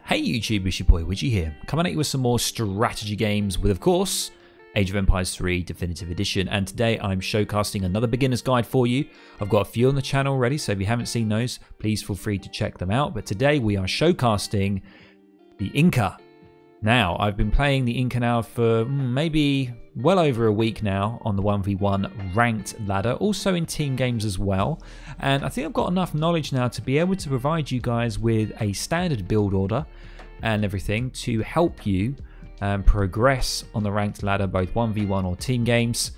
Hey YouTube, it's your boy Widgie here, coming at you with some more strategy games with, of course, Age of Empires 3 Definitive Edition. And today I'm showcasting another beginner's guide for you. I've got a few on the channel already, so if you haven't seen those, please feel free to check them out. But today we are showcasting the Inca. Now, I've been playing the Inca now for maybe well over a week now on the 1v1 ranked ladder, also in team games as well. And I think I've got enough knowledge now to be able to provide you guys with a standard build order and everything to help you progress on the ranked ladder, both 1v1 or team games,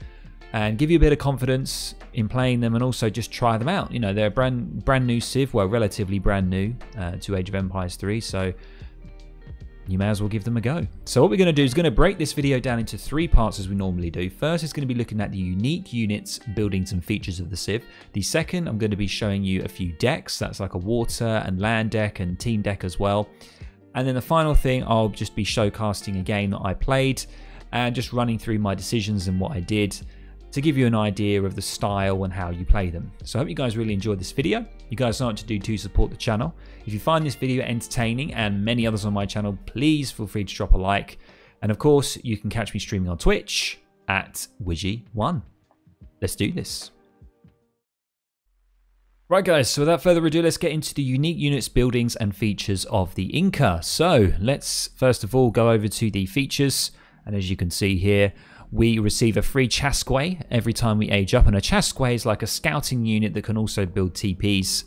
and give you a bit of confidence in playing them, and also just try them out. You know, they're brand new Civ, well, relatively brand new to Age of Empires 3, so you may as well give them a go. So what we're going to do is going to break this video down into three parts as we normally do. First, it's going to be looking at the unique units, buildings and features of the Civ. The second, I'm going to be showing you a few decks. That's like a water and land deck and team deck as well. And then the final thing, I'll just be showcasting a game that I played and just running through my decisions and what I did to give you an idea of the style and how you play them. So I hope you guys really enjoyed this video. You guys know what to do to support the channel. If you find this video entertaining and many others on my channel, please feel free to drop a like. And of course, you can catch me streaming on Twitch at Widgie1. Let's do this. Right guys, so without further ado, let's get into the unique units, buildings and features of the Inca. So let's first of all go over to the features. And as you can see here, we receive a free chasque every time we age up, and a chasque is like a scouting unit that can also build TPs,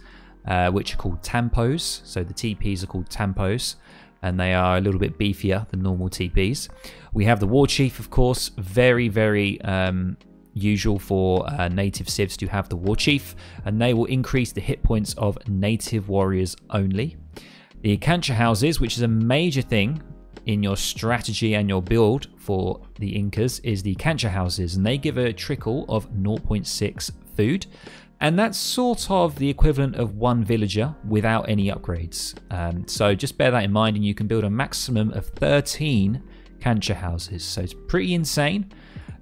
which are called tampos. So the TPs are called tampos, and they are a little bit beefier than normal TPs. We have the war chief, of course, very usual for native civs to have the war chief, and they will increase the hit points of native warriors only. The cancha houses, which is a major thing in your strategy and your build for the Incas, is the cancha houses, and they give a trickle of 0.6 food, and that's sort of the equivalent of one villager without any upgrades. So just bear that in mind, and you can build a maximum of 13 cancha houses, so it's pretty insane.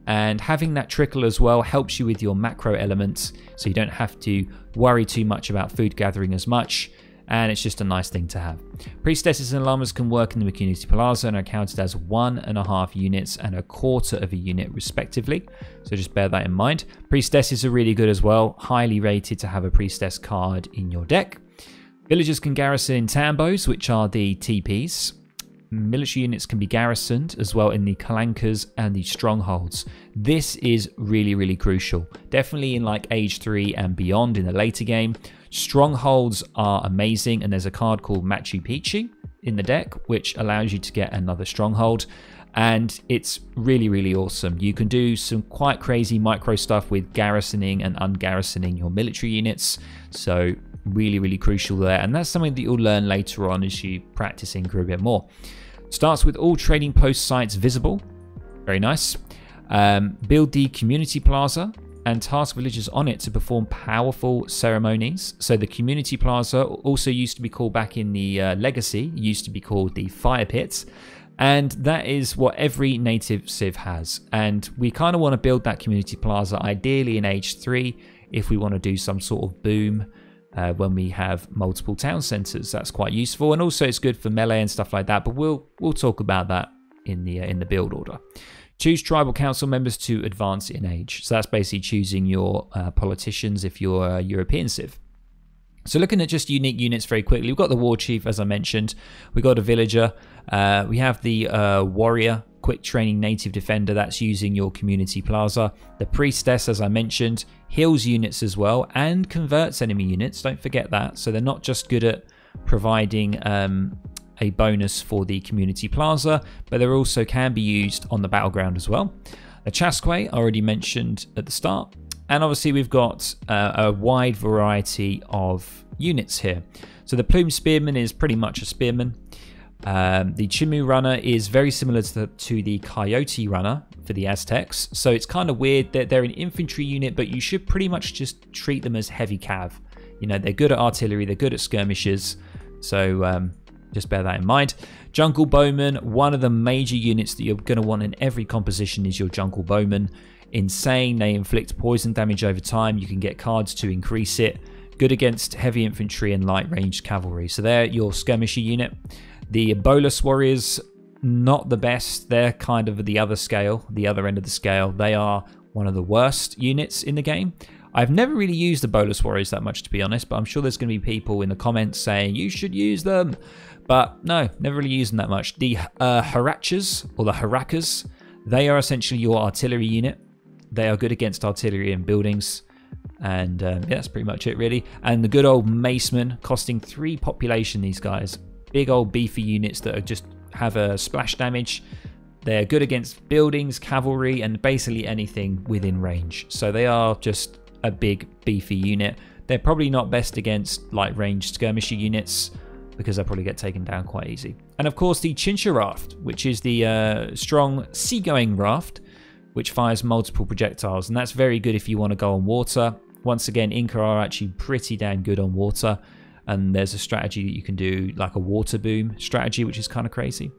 And having that trickle as well helps you with your macro elements, so you don't have to worry too much about food gathering as much. And it's just a nice thing to have. Priestesses and llamas can work in the community plaza and are counted as 1.5 units and 1/4 of a unit respectively. So just bear that in mind. Priestesses are really good as well. Highly rated to have a priestess card in your deck. Villagers can garrison in tambos, which are the TPs. Military units can be garrisoned as well in the kalankas and the strongholds. This is really crucial. Definitely in like Age 3 and beyond in the later game. Strongholds are amazing, and there's a card called Machu Picchu in the deck which allows you to get another stronghold, and it's really awesome. You can do some quite crazy micro stuff with garrisoning and ungarrisoning your military units, so really crucial there, and that's something that you'll learn later on as you practice Inca a bit more. Starts with all trading post sites visible. Very nice. Build the community plaza and task villagers on it to perform powerful ceremonies. So the community plaza also used to be called, back in the legacy, used to be called the fire pit, and that is what every native civ has. And we kind of want to build that community plaza ideally in Age 3 if we want to do some sort of boom when we have multiple town centers. That's quite useful, and also it's good for melee and stuff like that, but we'll talk about that in the build order. Choose tribal council members to advance in age. So that's basically choosing your politicians if you're a European civ. So looking at just unique units very quickly, we've got the war chief, as I mentioned. We've got a villager. We have the warrior, quick training native defender. That's using your community plaza. The priestess, as I mentioned, heals units as well and converts enemy units. Don't forget that. So they're not just good at providing a bonus for the community plaza, but they also can be used on the battleground as well. The chasque, I already mentioned at the start. And obviously we've got a wide variety of units here. So the plume spearman is pretty much a spearman. The Chimu runner is very similar to the coyote runner for the Aztecs. So it's kind of weird that they're an infantry unit, but you should pretty much just treat them as heavy cav. You know, they're good at artillery, they're good at skirmishes. So just bear that in mind. Jungle bowman, one of the major units that you're going to want in every composition is your jungle bowman. Insane, they inflict poison damage over time. You can get cards to increase it. Good against heavy infantry and light ranged cavalry. So they're your skirmisher unit. The Bolus Warriors, not the best. They're kind of the other scale, the other end of the scale. They are one of the worst units in the game. I've never really used the Bolus Warriors that much, to be honest, but I'm sure there's going to be people in the comments saying you should use them. But no, never really used them that much. The Harachas, or the Harakas, they are essentially your artillery unit. They are good against artillery and buildings. And yeah, that's pretty much it, really. And the good old Macemen, costing 3 population, these guys. Big old beefy units that are just have a splash damage. They're good against buildings, cavalry, and basically anything within range. So they are just a big beefy unit. They're probably not best against like ranged skirmisher units because they'll probably get taken down quite easy. And of course the Chincha raft, which is the strong seagoing raft, which fires multiple projectiles, and that's very good if you want to go on water. Once again, Inca are actually pretty damn good on water, and there's a strategy that you can do, like a water boom strategy, which is kind of crazy.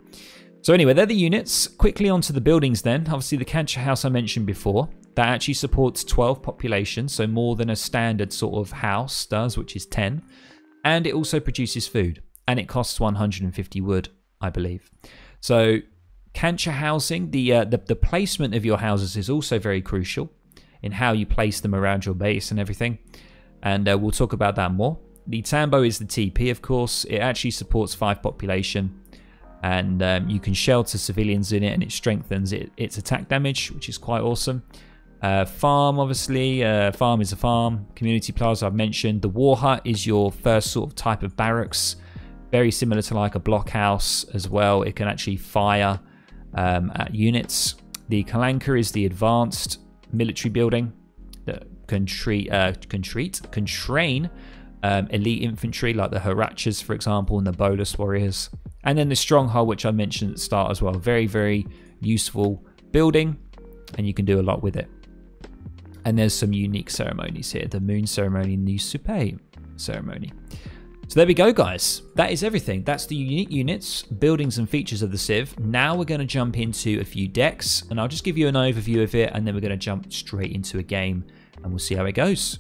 So anyway, they're the units. Quickly onto the buildings then. Obviously the Cancha house I mentioned before, that actually supports 12 population, so more than a standard sort of house does, which is 10. And it also produces food, and it costs 150 wood, I believe. So Cancha housing, the placement of your houses is also very crucial in how you place them around your base and everything. And we'll talk about that more. The Tambo is the TP, of course. It actually supports 5 population. And you can shelter civilians in it, and it strengthens its attack damage, which is quite awesome. Farm, obviously. Farm is a farm. Community plaza, I've mentioned. The war hut is your first sort of type of barracks. Very similar to like a blockhouse as well. It can actually fire at units. The Kalanka is the advanced military building that can train elite infantry like the Harachas, for example, and the Bolus Warriors. And then the Stronghold, which I mentioned at the start as well. Very, very useful building, and you can do a lot with it. And there's some unique ceremonies here. The Moon Ceremony and the Supe Ceremony. So there we go, guys. That is everything. That's the unique units, buildings, and features of the Civ. Now we're going to jump into a few decks, and I'll just give you an overview of it, and then we're going to jump straight into a game, and we'll see how it goes.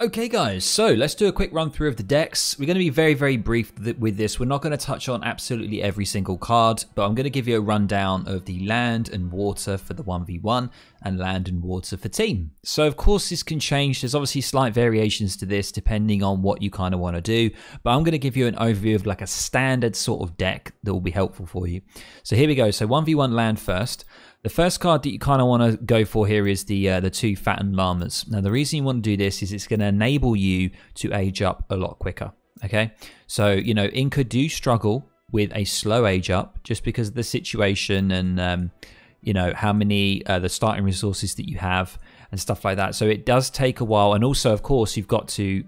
Okay guys, so let's do a quick run through of the decks. We're going to be very, very brief with this. We're not going to touch on absolutely every single card, but I'm going to give you a rundown of the land and water for the 1v1 and land and water for team. So of course this can change. There's obviously slight variations to this depending on what you kind of want to do, but I'm going to give you an overview of like a standard sort of deck that will be helpful for you. So here we go. So 1v1 land first. The first card that you kind of want to go for here is the 2 fattened llamas. Now the reason you want to do this is it's going to enable you to age up a lot quicker. Okay, so you know Inca do struggle with a slow age up just because of the situation and you know how many the starting resources that you have and stuff like that. So it does take a while, and also of course you've got to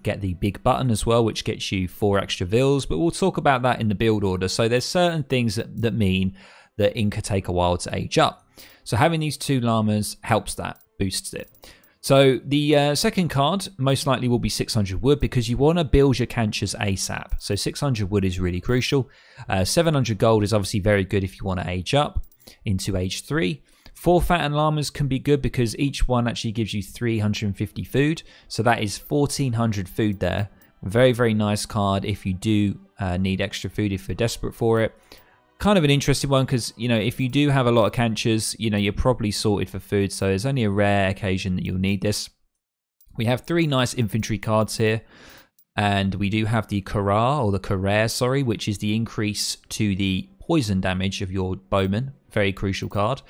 get the big button as well, which gets you 4 extra vills. But we'll talk about that in the build order. So there's certain things that mean that Inca take a while to age up. So having these 2 llamas helps that, boosts it. So the second card most likely will be 600 wood because you want to build your canchas ASAP. So 600 wood is really crucial. 700 gold is obviously very good if you want to age up into age 3. 4 fattened llamas can be good because each one actually gives you 350 food. So that is 1400 food there. Very, very nice card if you do need extra food, if you're desperate for it. Kind of an interesting one because, you know, if you do have a lot of canchas, you know, you're probably sorted for food. So there's only a rare occasion that you'll need this. We have 3 nice infantry cards here. And we do have the Kara, or the Carrere, sorry, which is the increase to the poison damage of your bowman. Very crucial card.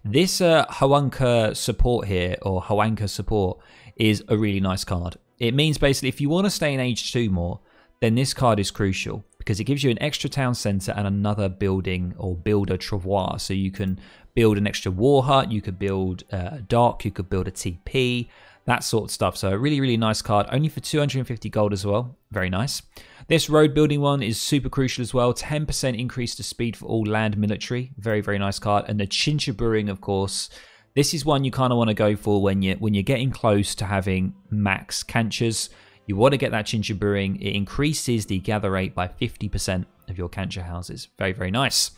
This Hawanka support here, or Hawanka support, is a really nice card. It means basically if you want to stay in age 2 more, then this card is crucial because it gives you an extra town center and another building or builder travois. So you can build an extra war hut, you could build a dock, you could build a TP, that sort of stuff. So a really, really nice card, only for 250 gold as well. Very nice. This road building one is super crucial as well. 10% increase to speed for all land military. Very, very nice card. And the Chincha brewing, of course, this is one you kind of want to go for when you're getting close to having max canchas. You want to get that Chincha brewing. It increases the gather rate by 50% of your cancha houses. Very, very nice.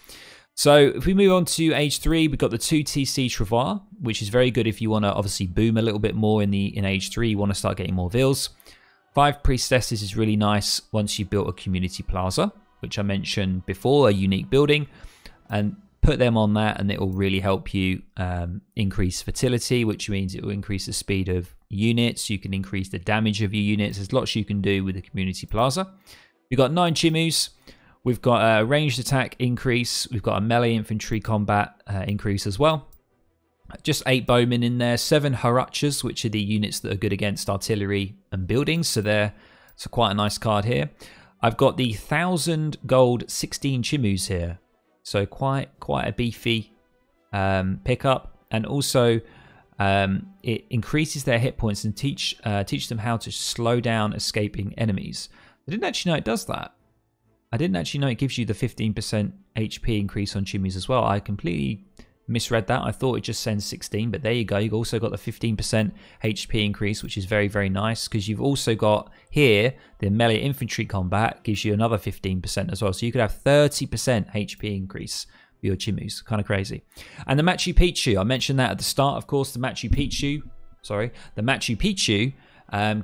So if we move on to age 3, we've got the 2 TC Travar, which is very good if you want to obviously boom a little bit more in age 3. You want to start getting more vills. 5 priestesses is really nice once you've built a community plaza, which I mentioned before, a unique building, and put them on that and it will really help you increase fertility, which means it will increase the speed of units. You can increase the damage of your units. There's lots you can do with the community plaza. We've got 9 Chimus. We've got a ranged attack increase. We've got a melee infantry combat increase as well. Just 8 bowmen in there. 7 Harachas, which are the units that are good against artillery and buildings. So it's quite a nice card here. I've got the 1,000 gold 16 Chimus here. So quite a beefy pickup. And also it increases their hit points and teach them how to slow down escaping enemies. I didn't actually know it does that. I didn't actually know it gives you the 15% HP increase on Chimus as well. I completely misread that. I thought it just sends 16, but there you go. You've also got the 15% HP increase, which is very, very nice, because you've also got here the melee infantry combat gives you another 15% as well. So you could have 30% HP increase for your Chimus. Kind of crazy. And the Machu Picchu, I mentioned that at the start, of course. The Machu Picchu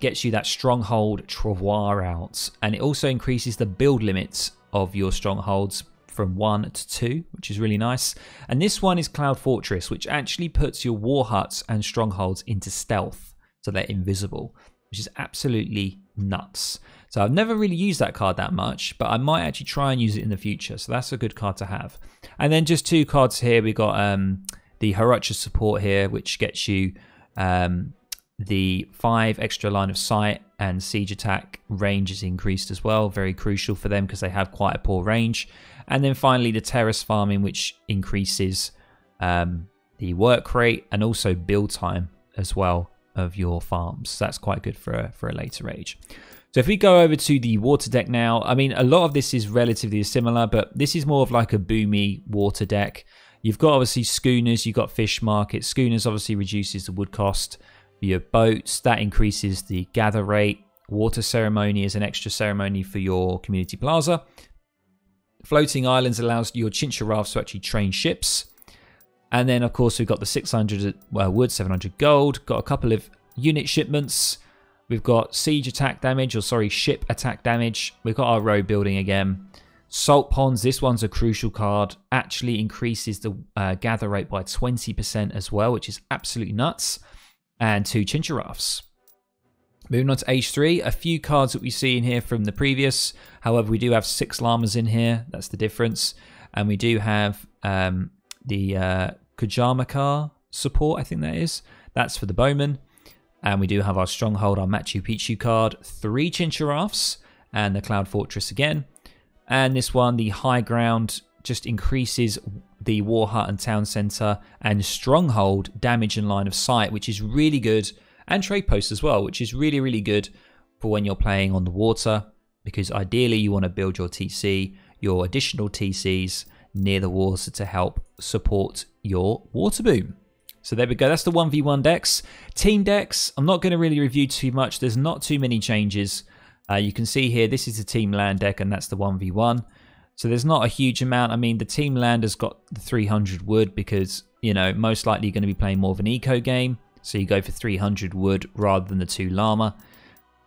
gets you that stronghold travois out, and it also increases the build limits of your strongholds from 1 to 2, which is really nice. And this one is Cloud Fortress, which actually puts your war huts and strongholds into stealth, so they're invisible, which is absolutely nuts. So I've never really used that card that much, but I might actually try and use it in the future, so that's a good card to have. And then just 2 cards here. We got the Haracha support here, which gets you the 5 extra line of sight, and siege attack range is increased as well. Very crucial for them because they have quite a poor range. And then finally the terrace farming, which increases the work rate and also build time as well of your farms. So that's quite good for a later age. So if we go over to the water deck now, I mean, a lot of this is relatively similar, but this is more of like a boomy water deck. You've got obviously schooners, you've got fish market. Schooners obviously reduces the wood cost. Your boats, that increases the gather rate. Water ceremony is an extra ceremony for your community plaza. Floating islands allows your Chinchorafs to actually train ships. And then, of course, we've got the 600 wood, 700 gold. Got a couple of unit shipments. We've got siege attack damage, or sorry, ship attack damage. We've got our road building again. Salt ponds, this one's a crucial card. Actually increases the gather rate by 20% as well, which is absolutely nuts. And 2 Chinchorafs. Moving on to H3, a few cards that we see in here from the previous. However, we do have 6 llamas in here. That's the difference. And we do have the Kujamakar support, I think that is. That's for the bowman. And we do have our stronghold, our Machu Picchu card. 3 Chinchorafs and the Cloud Fortress again. And this one, the high ground, just increases the war hut and town center and stronghold damage and line of sight, which is really good. And trade post as well, which is really, really good for when you're playing on the water, because ideally you want to build your TC, your additional TCs near the water to help support your water boom. So there we go. That's the 1v1 decks. Team decks, I'm not going to really review too much. There's not too many changes. You can see here, this is the team land deck, and that's the 1v1. So there's not a huge amount. I mean, the team land has got the 300 wood because, you know, most likely you're going to be playing more of an eco game. So you go for 300 wood rather than the 2 llama.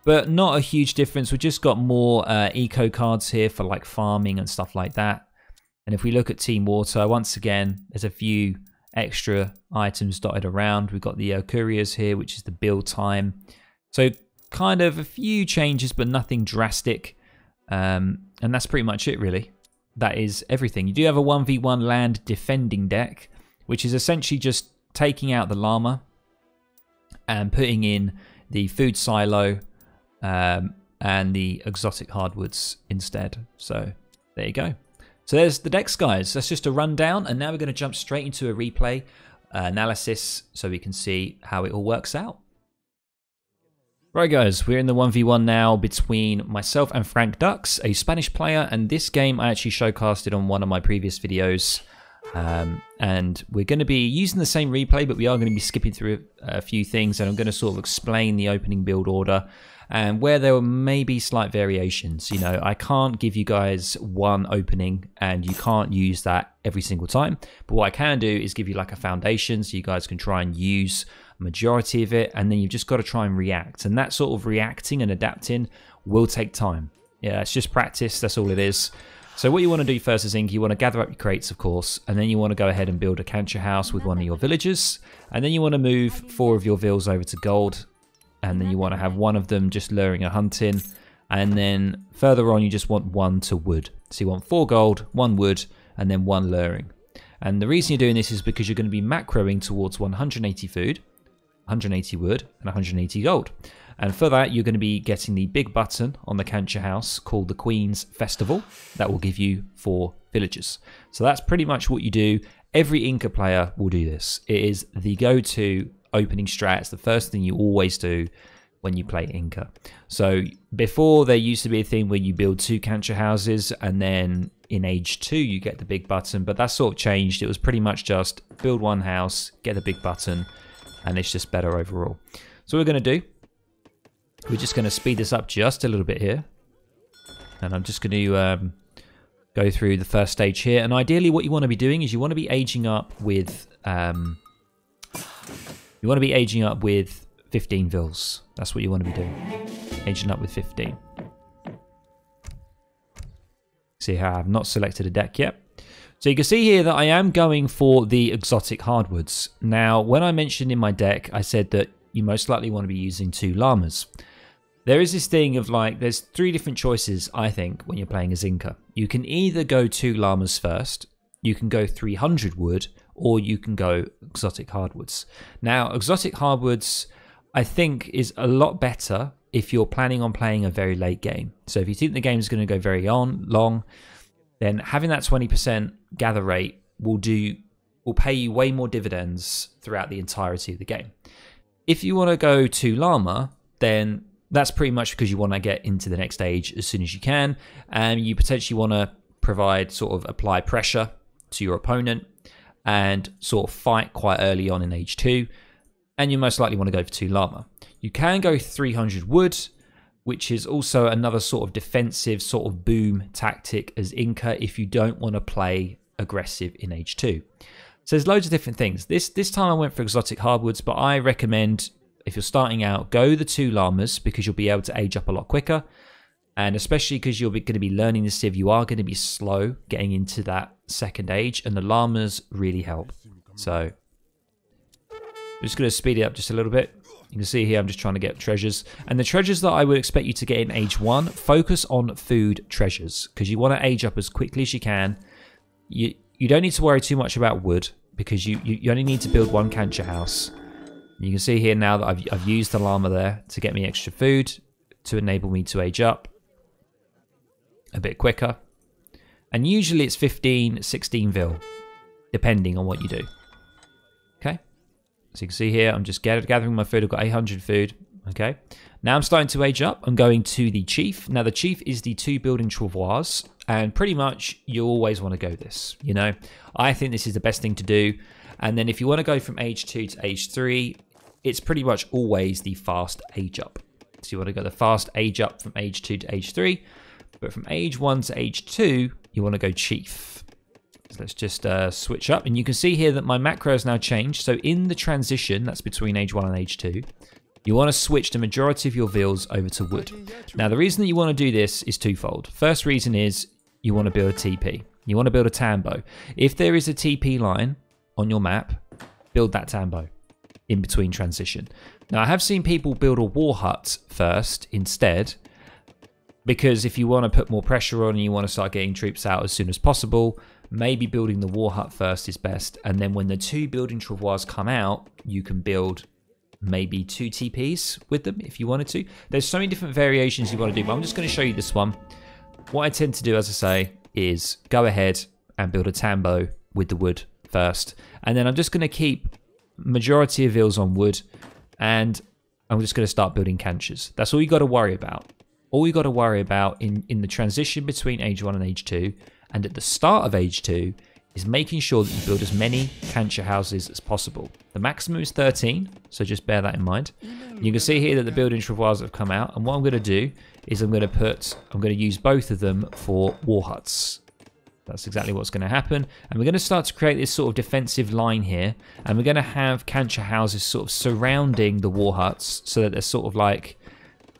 But not a huge difference. We've just got more eco cards here for like farming and stuff like that. And if we look at Team Water, once again, there's a few extra items dotted around. We've got the couriers here, which is the build time. So kind of a few changes, but nothing drastic. And that's pretty much it, really. That is everything. You do have a 1v1 land defending deck, which is essentially just taking out the llama and putting in the food silo and the exotic hardwoods instead. So there you go. So there's the decks, guys. That's just a rundown, and now we're going to jump straight into a replay analysis so we can see how it all works out. Right, guys, we're in the 1v1 now between myself and Frank Dux, a Spanish player, and this game I actually showcasted on one of my previous videos. And we're going to be using the same replay, but we are going to be skipping through a few things, and I'm going to sort of explain the opening build order and where there may be slight variations. You know, I can't give you guys one opening and you can't use that every single time, but what I can do is give you like a foundation so you guys can try and use majority of it, and then you've just got to try and react. And that sort of reacting and adapting will take time. Yeah, it's just practice, that's all it is. So what you want to do first is, Inca, you want to gather up your crates, of course, and then you want to go ahead and build a cancher house with one of your villagers, and then you want to move 4 of your vills over to gold, and then you want to have 1 of them just luring and hunting, and then further on you just want 1 to wood. So you want 4 gold, 1 wood, and then 1 luring. And the reason you're doing this is because you're going to be macroing towards 180 food, 180 wood, and 180 gold. And for that, you're going to be getting the big button on the cancher house called the Queen's Festival. That will give you 4 villagers. So that's pretty much what you do. Every Inca player will do this. It is the go-to opening strat. It's the first thing you always do when you play Inca. So before, there used to be a thing where you build 2 cancher houses, and then in age 2 you get the big button, but that sort of changed. It was pretty much just build 1 house, get the big button, and it's just better overall. So what we're going to do, we're just going to speed this up just a little bit here, and I'm just going to go through the first stage here. And ideally what you want to be doing is you want to be aging up with 15 vills. That's what you want to be doing, aging up with 15. See how I've not selected a deck yet. So you can see here that I am going for the exotic hardwoods. Now, when I mentioned in my deck, I said that you most likely want to be using 2 llamas. There is this thing of like, there's 3 different choices, I think, when you're playing as Inca. You can either go 2 llamas first, you can go 300 wood, or you can go exotic hardwoods. Now, exotic hardwoods, I think, is a lot better if you're planning on playing a very late game. So if you think the game is going to go very long, then having that 20% gather rate will pay you way more dividends throughout the entirety of the game. If you want to go 2 llama, then that's pretty much because you want to get into the next stage as soon as you can, and you potentially want to provide, sort of apply pressure to your opponent and sort of fight quite early on in age 2, and you most likely want to go for 2 llama. You can go 300 wood, which is also another sort of defensive sort of boom tactic as Inca if you don't want to play aggressive in age 2. So there's loads of different things. This time I went for exotic hardwoods, but I recommend, if you're starting out, go the 2 llamas because you'll be able to age up a lot quicker, and especially because you're going to be learning the civ, you are going to be slow getting into that second age, and the llamas really help. So I'm just going to speed it up just a little bit. You can see here I'm just trying to get treasures, and the treasures that I would expect you to get in age 1, focus on food treasures because you want to age up as quickly as you can. You don't need to worry too much about wood because you only need to build 1 cancher house. You can see here now that I've used the llama there to get me extra food to enable me to age up a bit quicker. And usually it's 15, 16 vil, depending on what you do. Okay, so you can see here I'm just gathering my food. I've got 800 food. Okay, now I'm starting to age up. I'm going to the chief. Now the chief is the 2 building travois, and pretty much you always want to go this. You know, I think this is the best thing to do. And then if you want to go from age 2 to age 3, it's pretty much always the fast age up. So you want to go the fast age up from age 2 to age 3, but from age 1 to age 2, you want to go chief. So let's just switch up, and you can see here that my macro has now changed. So in the transition, that's between age 1 and age 2, you want to switch the majority of your vills over to wood. Now the reason that you want to do this is twofold. First reason is you want to build a TP. You want to build a tambo. If there is a TP line on your map, build that tambo in between transition. Now I have seen people build a war hut first instead, because if you want to put more pressure on and you want to start getting troops out as soon as possible, maybe building the war hut first is best, and then when the 2 building travois come out, you can build maybe 2 TPs with them if you wanted to. There's so many different variations you want to do, but I'm just going to show you this one. What I tend to do, as I say, is go ahead and build a tambo with the wood first, and then I'm just going to keep majority of vills on wood, and I'm just going to start building canchers. That's all you got to worry about. All you got to worry about in the transition between age 1 and age 2, and at the start of age 2, is making sure that you build as many cancher houses as possible. The maximum is 13, so just bear that in mind. You can see here that the building travois have come out, and what I'm going to do is I'm going to use both of them for war huts. That's exactly what's going to happen. And we're going to start to create this sort of defensive line here. And we're going to have cancher houses sort of surrounding the war huts so that they're sort of like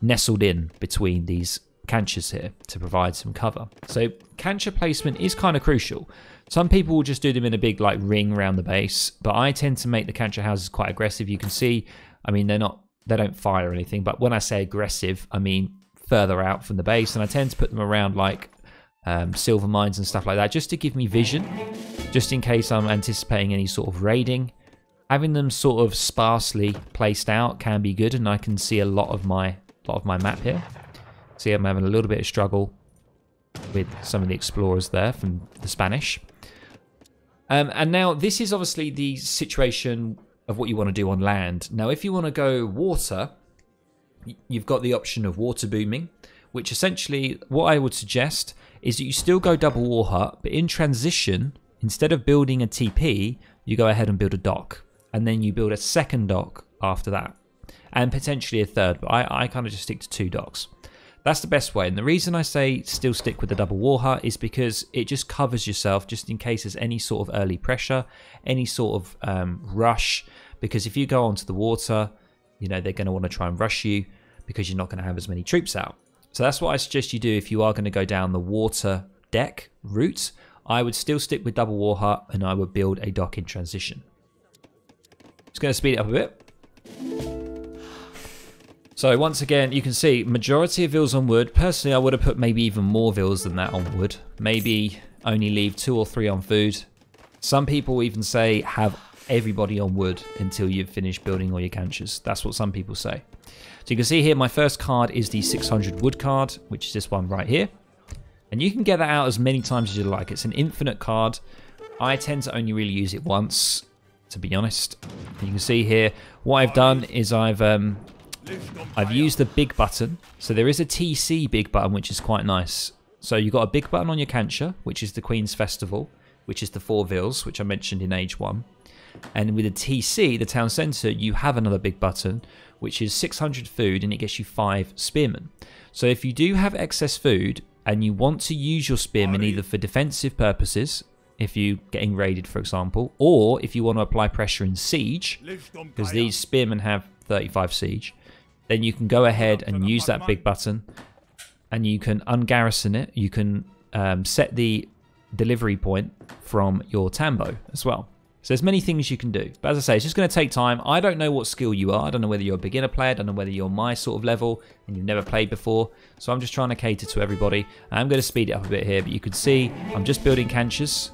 nestled in between these canchers here to provide some cover. So cancher placement is kind of crucial. Some people will just do them in a big like ring around the base, but I tend to make the cancher houses quite aggressive. You can see, I mean, they don't fire or anything, but when I say aggressive, I mean further out from the base, and I tend to put them around like silver mines and stuff like that, just to give me vision, just in case I'm anticipating any sort of raiding. Having them sort of sparsely placed out can be good, and I can see a lot of my map here. See, I'm having a little bit of struggle with some of the explorers there from the Spanish. And now this is obviously the situation of what you want to do on land. Now, if you want to go water, you've got the option of water booming, which essentially what I would suggest is that you still go double war hut, but in transition, instead of building a TP, you go ahead and build a dock, and then you build a second dock after that, and potentially a third, but I kind of just stick to 2 docks. That's the best way, and the reason I say still stick with the double war hut is because it just covers yourself just in case there's any sort of early pressure, any sort of rush, because if you go onto the water, you know, they're going to want to try and rush you because you're not going to have as many troops out. So that's what I suggest you do if you are going to go down the water deck route. I would still stick with double war hut, and I would build a dock in transition. Just going to speed it up a bit. So once again, you can see majority of vills on wood. Personally, I would have put maybe even more vills than that on wood. Maybe only leave 2 or 3 on food. Some people even say have everybody on wood until you've finished building all your canchers. That's what some people say. So you can see here, my first card is the 600 wood card, which is this one right here. And you can get that out as many times as you like. It's an infinite card. I tend to only really use it once, to be honest. You can see here, what I've done is I've used the big button. So there is a TC big button, which is quite nice. So you've got a big button on your cancher, which is the Queen's Festival, which is the 4 vills, which I mentioned in Age 1. And with a TC, the town centre, you have another big button, which is 600 food, and it gets you 5 spearmen. So if you do have excess food and you want to use your spearmen either for defensive purposes, if you're getting raided, for example, or if you want to apply pressure in siege, because these spearmen have 35 siege, then you can go ahead and use that big button, and you can ungarrison it. You can set the delivery point from your tambo as well. So there's many things you can do. But as I say, it's just going to take time. I don't know what skill you are. I don't know whether you're a beginner player. I don't know whether you're my sort of level and you've never played before. So I'm just trying to cater to everybody. I'm going to speed it up a bit here, but you can see I'm just building canchers.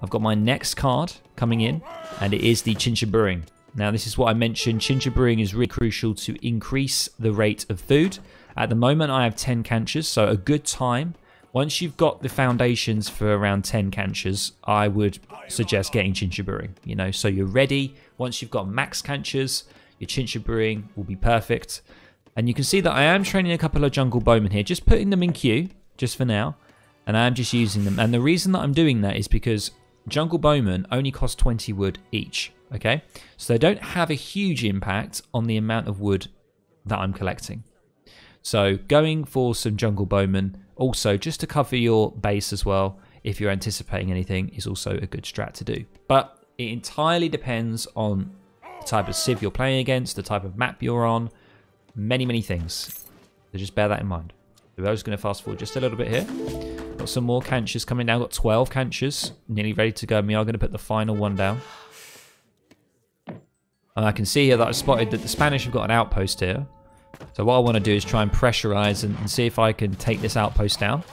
I've got my next card coming in, and it is the Chincha Brewing. Now, this is what I mentioned. Chincha Brewing is really crucial to increase the rate of food. At the moment, I have 10 canchers, so a good time. Once you've got the foundations for around 10 canchers, I would suggest getting Chincha Brewing. You know, so you're ready. Once you've got max canchers, your Chincha Brewing will be perfect. And you can see that I am training a couple of jungle bowmen here, just putting them in queue, just for now. And I am just using them. And the reason that I'm doing that is because jungle bowmen only cost 20 wood each. Okay, so they don't have a huge impact on the amount of wood that I'm collecting. So going for some jungle bowmen, also just to cover your base as well, if you're anticipating anything, is also a good strat to do. But it entirely depends on the type of civ you're playing against, the type of map you're on, many things. So just bear that in mind. So we're just going to fast forward just a little bit here. Got some more canchers coming down. Got 12 canchers nearly ready to go. We are going to put the final one down. And I can see here that I spotted that the Spanish have got an outpost here. So what I want to do is try and pressurize and see if I can take this outpost down.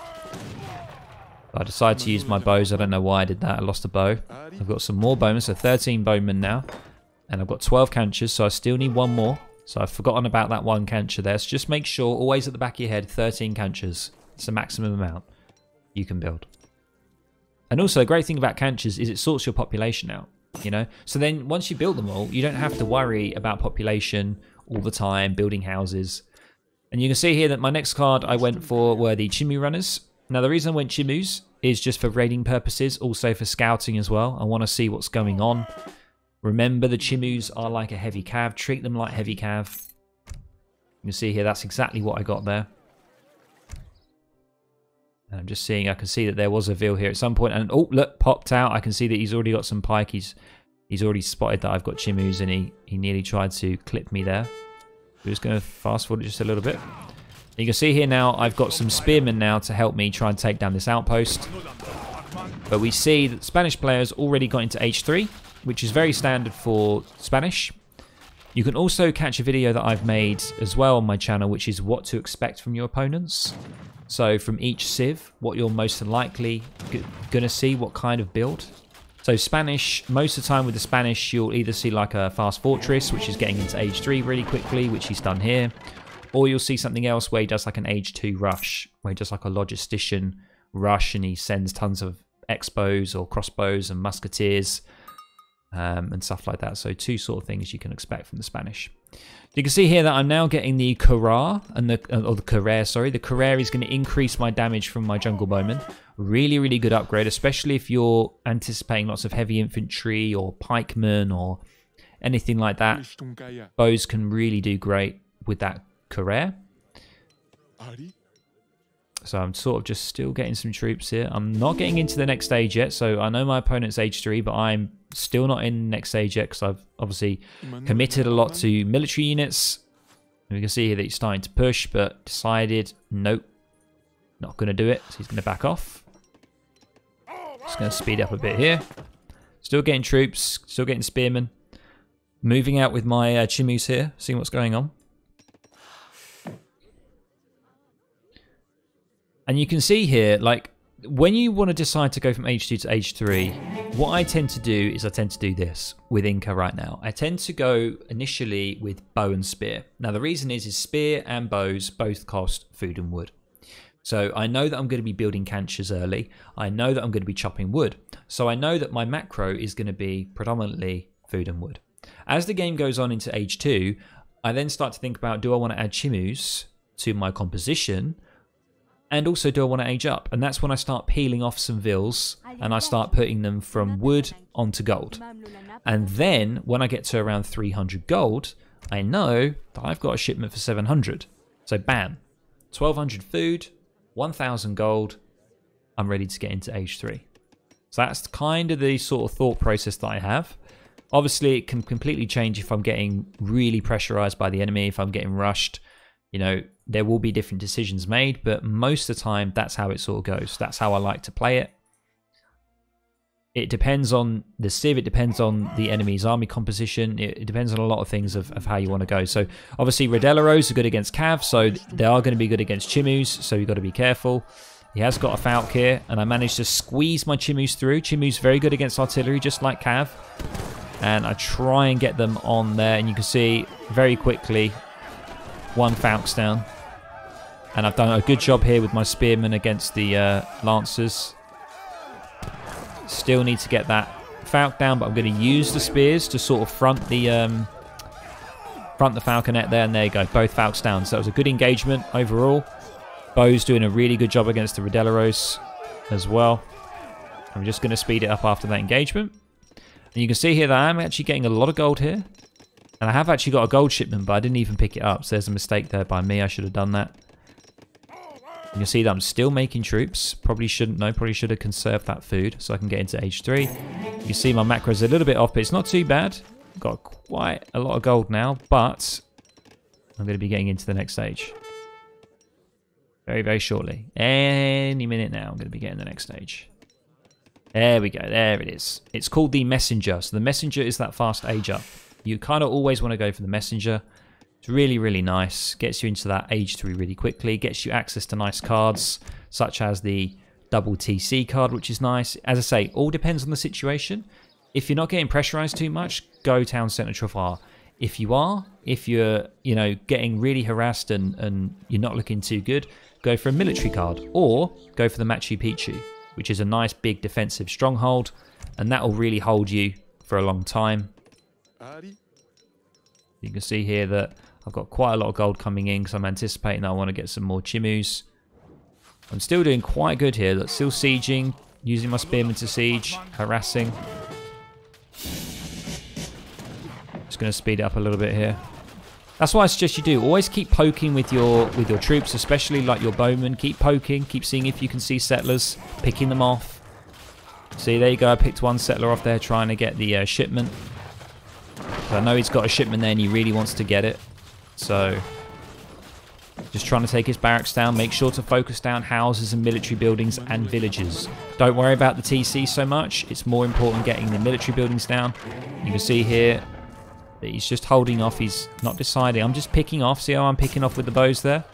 I decided to use my bows. I don't know why I did that. I lost a bow. I've got some more bowmen, so 13 bowmen now. And I've got 12 canchers, so I still need one more. So I've forgotten about that one cancher there. So just make sure, always at the back of your head, 13 canchers. It's the maximum amount you can build. And also, the great thing about canchers is it sorts your population out. You know, so then once you build them all, you don't have to worry about population all the time, building houses. And you can see here that my next card I went for were the Chimu runners. Now the reason I went Chimus is just for raiding purposes, also for scouting as well. I want to see what's going on. Remember, the Chimus are like a heavy cav. Treat them like heavy cav. You can see here that's exactly what I got there. And I'm just seeing, I can see that there was a veal here at some point, and oh look, popped out. I can see that he's already got some pike. He's already spotted that I've got chimus, and he nearly tried to clip me there. We're just going to fast forward just a little bit. You can see here now I've got some spearmen now to help me try and take down this outpost. But we see that Spanish players already got into H3, which is very standard for Spanish. You can also catch a video that I've made as well on my channel, which is what to expect from your opponents. So from each civ, what you're most likely going to see, what kind of build. So Spanish, most of the time with the Spanish, you'll either see like a fast fortress, which is getting into H3 really quickly, which he's done here. Or you'll see something else where he does like an H2 rush, where he does like a logistician rush and he sends tons of X-bows or crossbows and musketeers and stuff like that. So two sort of things you can expect from the Spanish. You can see here that I'm now getting the Carrera, and the Carrera, sorry. The Carrera is going to increase my damage from my jungle bowman. Really, really good upgrade, especially if you're anticipating lots of heavy infantry or pikemen or anything like that. Bows can really do great with that Carrera. So I'm sort of just still getting some troops here. I'm not getting into the next stage yet, so I know my opponent's H3, but I'm still not in the next stage yet because I've obviously committed a lot to military units. And we can see here that he's starting to push, but decided, nope, not going to do it. So he's going to back off. Just going to speed up a bit here. Still getting troops, still getting spearmen. Moving out with my chimus here, seeing what's going on. And you can see here, like, when you want to decide to go from H2 to H3, what I tend to do is I tend to do this with Inca right now. I tend to go initially with bow and spear. Now, the reason is spear and bows both cost food and wood. So I know that I'm going to be building canchas early. I know that I'm going to be chopping wood. So I know that my macro is going to be predominantly food and wood. As the game goes on into H2, I then start to think about, do I want to add chimus to my composition? And also, do I want to age up? And that's when I start peeling off some veals and I start putting them from wood onto gold. And then when I get to around 300 gold, I know that I've got a shipment for 700. So bam, 1200 food, 1000 gold. I'm ready to get into H3. So that's kind of the sort of thought process that I have. Obviously, it can completely change if I'm getting really pressurized by the enemy, if I'm getting rushed. You know, there will be different decisions made, but most of the time, that's how it sort of goes. That's how I like to play it. It depends on the civ, it depends on the enemy's army composition, it depends on a lot of things of how you want to go. So, obviously, Redeleros are good against Cav, so they are going to be good against Chimus, so you've got to be careful. He has got a Falk here, and I managed to squeeze my Chimus through. Chimus very good against artillery, just like Cav. And I try and get them on there, and you can see very quickly, one Falk's down. And I've done a good job here with my spearmen against the lancers. Still need to get that Falk down, but I'm going to use the spears to sort of front the falconet there, and there you go, both Falks down. So that was a good engagement overall. Bo's doing a really good job against the Redeleros as well. I'm just going to speed it up after that engagement. And you can see here that I'm actually getting a lot of gold here. And I have actually got a gold shipment, but I didn't even pick it up. So there's a mistake there by me. I should have done that. You can see that I'm still making troops. Probably shouldn't, no, probably should have conserved that food so I can get into H3. You can see my macro is a little bit off, but it's not too bad. Got quite a lot of gold now, but I'm going to be getting into the next stage. Very, very shortly. Any minute now, I'm going to be getting the next stage. There we go. There it is. It's called the Messenger. So the Messenger is that fast age up. You kind of always want to go for the Messenger. It's really, really nice. Gets you into that age 3 really quickly. Gets you access to nice cards, such as the double TC card, which is nice. As I say, all depends on the situation. If you're not getting pressurized too much, go Town Centre Trafar. If you are, if you're, you know, getting really harassed and you're not looking too good, go for a military card or go for the Machu Picchu, which is a nice big defensive stronghold, and that will really hold you for a long time. You can see here that I've got quite a lot of gold coming in because I'm anticipating that I want to get some more chimus. I'm still doing quite good here. That's still sieging, using my spearmen to siege, harassing. Just going to speed it up a little bit here. That's why I suggest you do. Always keep poking with your troops, especially like your bowmen. Keep poking. Keep seeing if you can see settlers. Picking them off. See, there you go. I picked one settler off there trying to get the shipment. So I know he's got a shipment there and he really wants to get it. So just trying to take his barracks down. Make sure to focus down houses and military buildings and villages. Don't worry about the TC so much. It's more important getting the military buildings down. You can see here that he's just holding off. He's not deciding. I'm just picking off. See how I'm picking off with the bows there?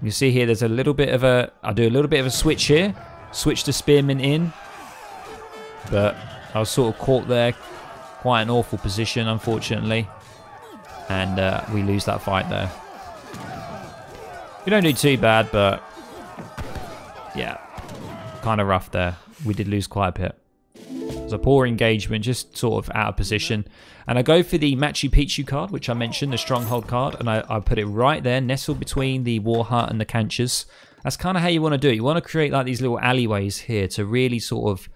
You see here there's a little bit of a... I'll do a little bit of a switch here. Switch the spearmen in. But I was sort of caught there. Quite an awful position, unfortunately. And we lose that fight there. We don't do too bad, but... yeah. Kind of rough there. We did lose quite a bit. It was a poor engagement, just sort of out of position. And I go for the Machu Picchu card, which I mentioned, the Stronghold card. And I put it right there, nestled between the War Hut and the Canchas. That's kind of how you want to do it. You want to create like these little alleyways here to really sort of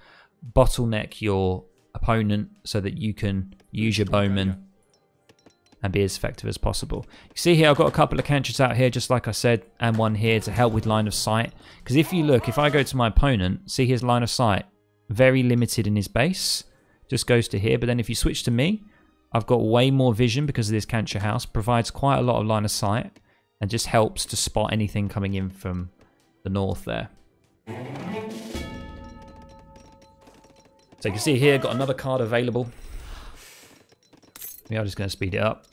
bottleneck your opponent so that you can use your bowmen and be as effective as possible. You see here I've got a couple of Canchas out here, just like I said, and one here to help with line of sight. Because if you look, if I go to my opponent, see his line of sight, very limited in his base, just goes to here. But then if you switch to me, I've got way more vision because of this Cancha house, provides quite a lot of line of sight and just helps to spot anything coming in from the north there. So you can see here, got another card available. We are just going to speed it up.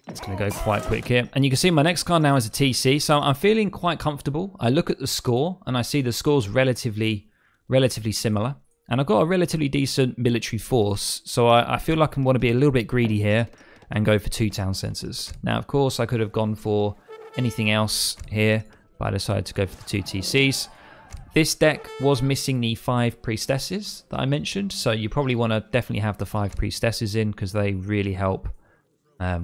It's going to go quite quick here. And you can see my next card now is a TC. So I'm feeling quite comfortable. I look at the score and I see the score's relatively similar. And I've got a relatively decent military force. So I feel like I want to be a little bit greedy here and go for 2 town centers. Now, of course, I could have gone for anything else here, but I decided to go for the 2 TCs. This deck was missing the 5 priestesses that I mentioned, so you probably want to definitely have the 5 priestesses in because they really help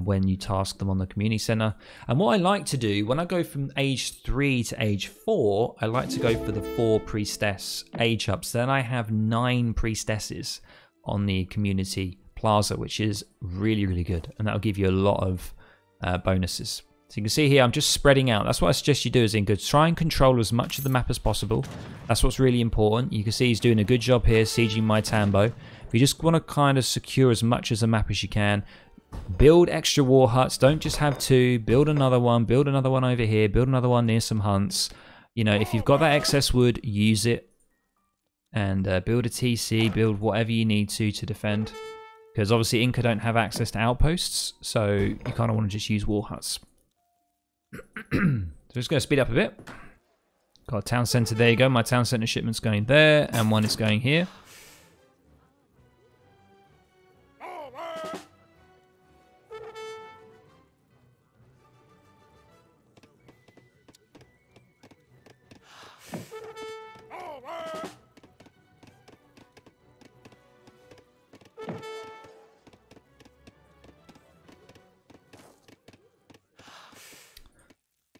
when you task them on the community center. And what I like to do when I go from age 3 to age 4, I like to go for the 4 priestess age ups. Then I have 9 priestesses on the community plaza, which is really, really good, and that'll give you a lot of bonuses. So you can see here, I'm just spreading out. That's what I suggest you do as Inca. Try and control as much of the map as possible. That's what's really important. You can see he's doing a good job here, sieging my Tambo. If you just want to kind of secure as much as the map as you can, build extra war huts. Don't just have 2. Build another one over here, build another one near some hunts. You know, if you've got that excess wood, use it. And build a TC, build whatever you need to defend. Because obviously Inca don't have access to outposts, so you kind of want to just use war huts. So just going to speed up a bit. Got a town centre, there you go. My town centre shipment's going there, and one is going here.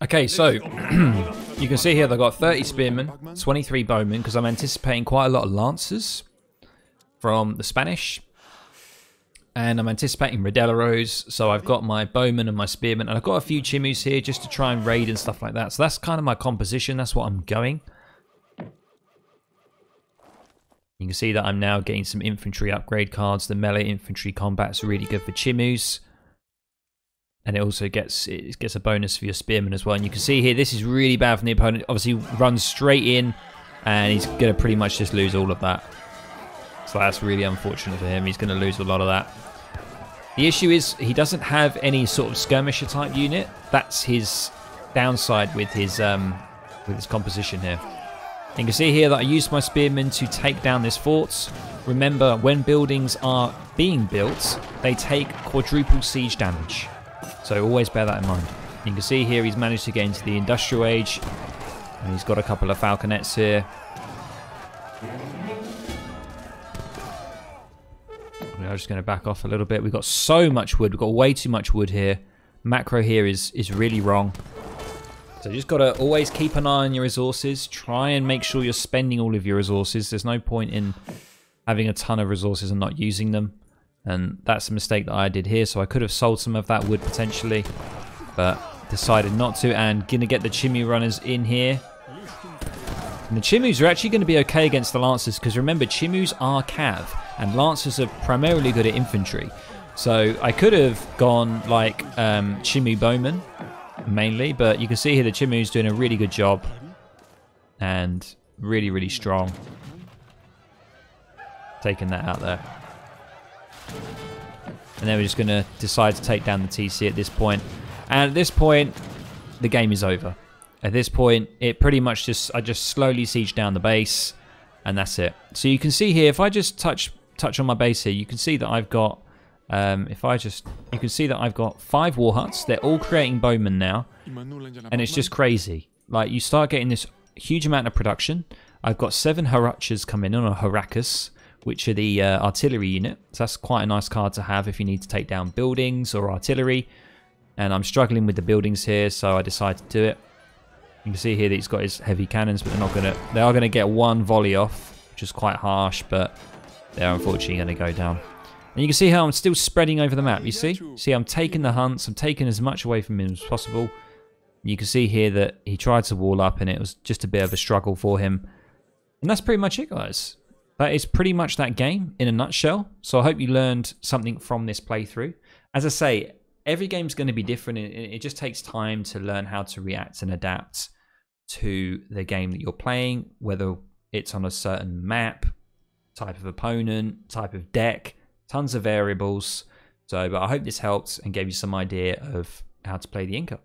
Okay, so you can see here they've got 30 spearmen, 23 bowmen, because I'm anticipating quite a lot of lancers from the Spanish. And I'm anticipating Rodeleros, so I've got my bowmen and my spearmen, and I've got a few Chimus here just to try and raid and stuff like that. So that's kind of my composition, that's what I'm going. You can see that I'm now getting some infantry upgrade cards. The melee infantry combat's really good for Chimus. And it also gets a bonus for your spearmen as well. And you can see here, this is really bad from the opponent. Obviously, runs straight in, and he's going to pretty much just lose all of that. So that's really unfortunate for him. He's going to lose a lot of that. The issue is he doesn't have any sort of skirmisher type unit. That's his downside with his composition here. You can see here that I used my spearmen to take down this fort. Remember, when buildings are being built, they take quadruple siege damage. So always bear that in mind. You can see here he's managed to get into the industrial age. And he's got a couple of falconets here. I'm just going to back off a little bit. We've got so much wood. We've got way too much wood here. Macro here is really wrong. So you just got to always keep an eye on your resources. Try and make sure you're spending all of your resources. There's no point in having a ton of resources and not using them. And that's a mistake that I did here. So I could have sold some of that wood potentially. but decided not to, and gonna get the Chimu runners in here. And the Chimus are actually going to be okay against the Lancers, because remember, Chimus are cav, and Lancers are primarily good at infantry. So I could have gone like Chimu Bowman mainly, but you can see here the Chimu's doing a really good job and really, really strong. Taking that out there. And then we're just going to decide to take down the TC at this point. And at this point, the game is over. At this point, it pretty much I just slowly siege down the base, and that's it. So you can see here, if I just touch on my base here, you can see that I've got, you can see that I've got 5 war huts. They're all creating bowmen now, and it's just crazy. Like, you start getting this huge amount of production. I've got 7 Harachas coming in, or Harakas, which are the artillery unit. So that's quite a nice card to have if you need to take down buildings or artillery. And I'm struggling with the buildings here, so I decided to do it. You can see here that he's got his heavy cannons, but they are gonna get 1 volley off, which is quite harsh, but they're unfortunately gonna go down. And you can see how I'm still spreading over the map, you see? See, I'm taking the hunts, I'm taking as much away from him as possible. You can see here that he tried to wall up, and it was just a bit of a struggle for him. And that's pretty much it, guys. That is pretty much that game in a nutshell. So I hope you learned something from this playthrough. As I say, every game's going to be different. It just takes time to learn how to react and adapt to the game that you're playing, whether it's on a certain map, type of opponent, type of deck, tons of variables. But I hope this helped and gave you some idea of how to play the Inca.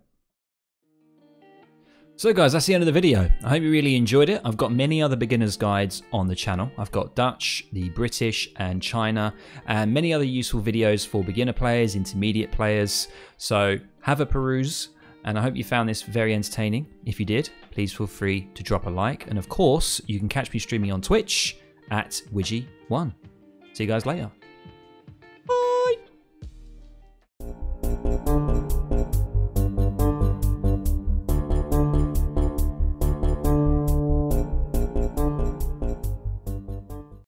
So guys, that's the end of the video. I hope you really enjoyed it. I've got many other beginners guides on the channel. I've got Dutch, the British and China, and many other useful videos for beginner players, intermediate players. So have a peruse, and I hope you found this very entertaining. If you did, please feel free to drop a like. And of course, you can catch me streaming on Twitch at Widgie1. See you guys later.